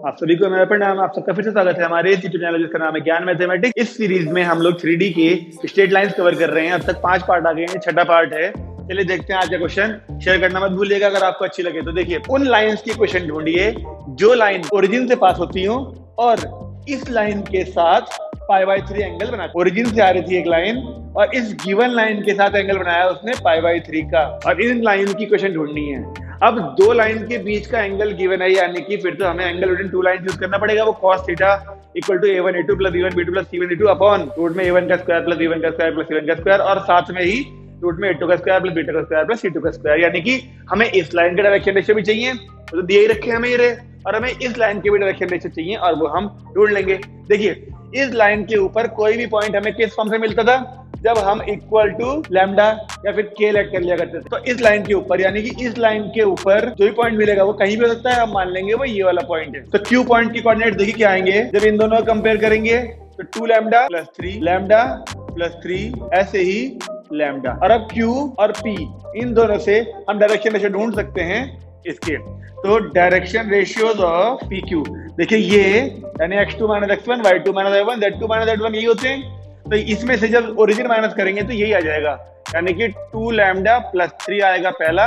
आप सभी को मेरा प्रणाम। आप सबका फिर से स्वागत है हमारे इस यूट्यूब चैनल जिसका नाम है ज्ञान मैथमेटिक्स। इस सीरीज में हम लोग 3D के स्ट्रेट लाइंस कवर कर रहे हैं। अब तक 5 पार्ट आ गए हैं, 6ठा पार्ट है। चलिए देखते हैं आज का क्वेश्चन। शेयर करना मत भूलिएगा अगर आपको अच्छी लगे तो। देखिए, उन लाइंस की क्वेश्चन ढूंढिए जो लाइन ओरिजिन से पास होती हो और इस लाइन के साथ π/3 एंगल बना। ओरिजिन से आ रही थी एक लाइन और इस गिवन लाइन के साथ एंगल बनाया उसने π/3 का, और इन लाइन की क्वेश्चन ढूंढनी है। अब दो लाइन के बीच का एंगल गिवन है, यानी कि फिर तो हमें angle between two line use करना पड़ेगा। वो cos theta equal to a1 a2 plus b1 b2 plus c1 d2 upon root में a1 का स्क्वायर प्लस b1 का स्क्वायर प्लस c1 का स्क्वायर, और साथ में ही रूट में a2 का स्क्वायर प्लस b2 का स्क्वायर प्लस c2 का स्क्वायर। यानी कि हमें इस लाइन का डायरेक्शन रेशियो भी चाहिए, तो दिए ही रखे हमें ये रहे, और हमें इस लाइन के भी डायरेक्शन रेशियो चाहिए और वो हम ढूंढ लेंगे। देखिए, इस लाइन के ऊपर कोई भी पॉइंट हमें किस फॉर्म से मिलता था, जब हम इक्वल टू लैम्डा या फिर के लेट कर लिया करते थे। तो इस लाइन के ऊपर, यानी कि इस लाइन के ऊपर जो भी पॉइंट मिलेगा वो कहीं भी हो सकता है, हम मान लेंगे वो ये वाला पॉइंट है। तो क्यू पॉइंट की कोऑर्डिनेट देखिए क्या आएंगे जब इन दोनों को कंपेयर करेंगे, तो 2 लैम्डा प्लस 3 लैम्डा प्लस 3 ऐसे ही लैम्डा। और अब क्यू और पी इन दोनों से हम डायरेक्शन रेशियो ढूंढ सकते हैं इसके। तो direction ratios of P Q देखिए, ये यानी x2 minus x1 y2 minus y1 z2 minus z1 यही होते हैं। तो इसमें से जब ओरिजिन माइनस करेंगे तो यही आ जाएगा, यानी कि 2 लैम्डा प्लस 3 आएगा पहला,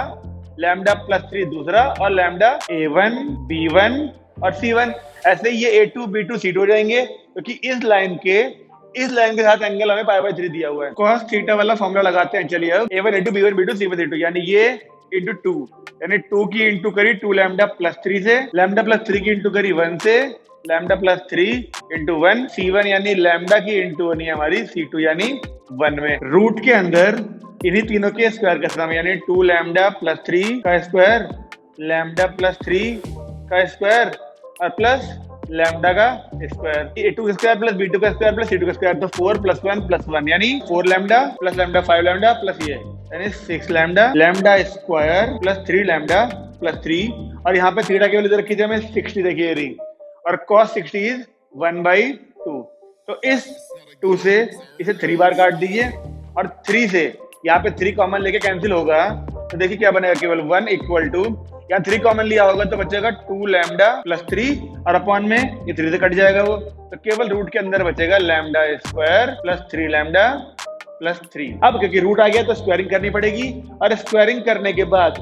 लैम्डा प्लस 3 दूसरा, और लैम्डा a1 b1 और c1। ऐसे ही ये a2 b2 c2 हो जाएंगे, क्योंकि इस लाइन के साथ एंगल हमें π/3 दिया हुआ है। cos थीटा वाला फॉर्मूला लगाते हैं। चलिए, अब a1 a2 b1 b2 c1 c2, यानी ये इंटू 2, यानी 2 की इंटू करी 2 लैम्डा प्लस 3 से, लैम्डा प्लस 3 की इंटू करी 1 से, लैम्डा प्लस 3 इंटू 1 c1, यानी लैम्डा की इंटू होनी है हमारी c2 यानी 1 में। रूट के अंदर इन्हीं तीनों के स्क्वायर का सम, यानी 2 लैम्डा प्लस 3 का स्क्वायर, लैम्डा प्लस 3 का स्क्वायर और प्लस लैम्डा का स्क्वायर, a2 का स्क्वायर प्लस b2 का स्क्वायर प्लस c2 का स्क्वायर। तो 4 प्लस 1 प्लस 1 यानी 4 lambda plus lambda 5 lambda plus ये यानी 6 lambda, lambda square plus 3 lambda plus 3, और यहाँ पे थीटा की वैल्यू रखी थी हमें 60 देखिए रही, और cos 60 इज 1/2। तो इस 2 से इसे 3 बार काट दीजिए, और 3 से यहाँ पे 3 कॉमन लेके कैंसिल होगा, तो देखिए क्या बनेगा, केवल 1 इक्वल टू, यहाँ 3 कॉमन लिया होगा तो बचेगा 2 लैम्डा प्लस 3, और अपॉन में ये 3 से कट जाएगा वो, तो केवल रूट के अंदर बचेगा lambda square plus 3 lambda plus 3। अब क्योंकि रूट आ गया तो स्क्वायरिंग करनी पड़ेगी, और स्क्वायरिंग करने के बाद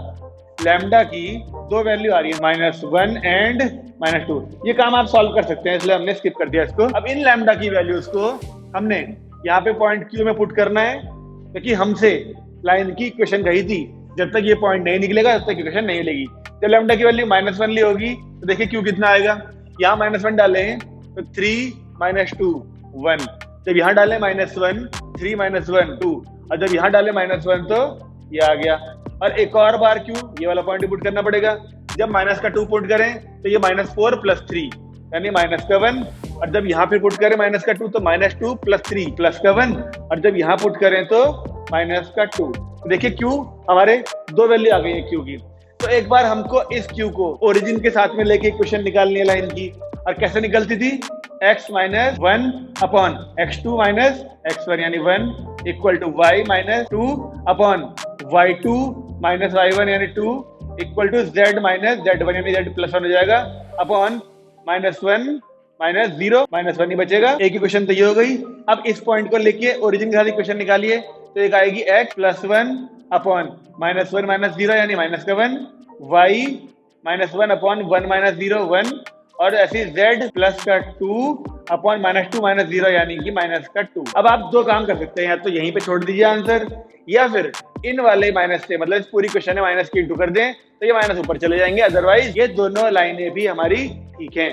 लैम्डा की दो वैल्यू आ रही है -1 एंड -2। ये काम आप सॉल्व कर सकते हैं, इसलिए हमने स्किप कर दिया इसको। अब इन लैम्डा की वैल्यूज को हमने यहाँ पे पॉइंट क्यू में पुट करना है, क्योंकि हमसे लाइन की इक्वेशन कही थी जब तक ये पॉइंट नहीं निकलेगा तब तक इक्वेशन नहीं मिलेगी। जब लैम्डा की वैल्यू -1 ली होगी तो देखिए क्यू कितना आएगा, यहाँ -1 डाले हैं तो 3 -2 1, जब यहाँ डाले -1 3 -1 2, और जब यहाँ डाले -1 तो ये आ गया। और एक और बार क्यू ये वाला पॉइंट पुट करना पड़ेगा। जब माइनस का 2 पुट करें तो ये -4 प्लस 3 यानी -1, और जब यहाँ पे पुट करें माइनस का 2 तो -2 प्लस 3 प्लस 1, और जब यहाँ पुट करें तो -2। देखिए क्यू हमारे दो वैल्यू आ गई है क्यू की। तो एक बार हमको इस क्यू को ओरिजिन के साथ में लेके इक्वेशन निकालनी है लाइन की, और कैसे निकलती थी, x minus 1 upon x2 minus x1 यानी 1 equal to y minus 2 upon y2 minus y1 यानी 2 equal to z minus z1 यानी z प्लस 1 हो जाएगा, अपॉन -1 माइनस 0 -1 ही बचेगा। एक इक्वेशन तो ये हो गई। अब इस पॉइंट को लेके ओरिजिन के साथ इक्वेशन निकालिए, तो एक आएगी x प्लस 1 अपॉन -1 माइनस 0 यानी -1, y -1 अपॉन 1 माइनस 0 1, और ऐसी z प्लस का 2 अपॉन -2 माइनस 0 यानी कि -2। अब आप दो काम कर सकते हैं, या तो यहीं पे छोड़ दीजिए आंसर, या फिर इन वाले माइनस से, मतलब इस पूरी क्वेश्चन में माइनस की इंटू कर दें तो ये माइनस ऊपर चले जाएंगे, अदरवाइज ये दोनों लाइनें भी हमारी ठीक हैं।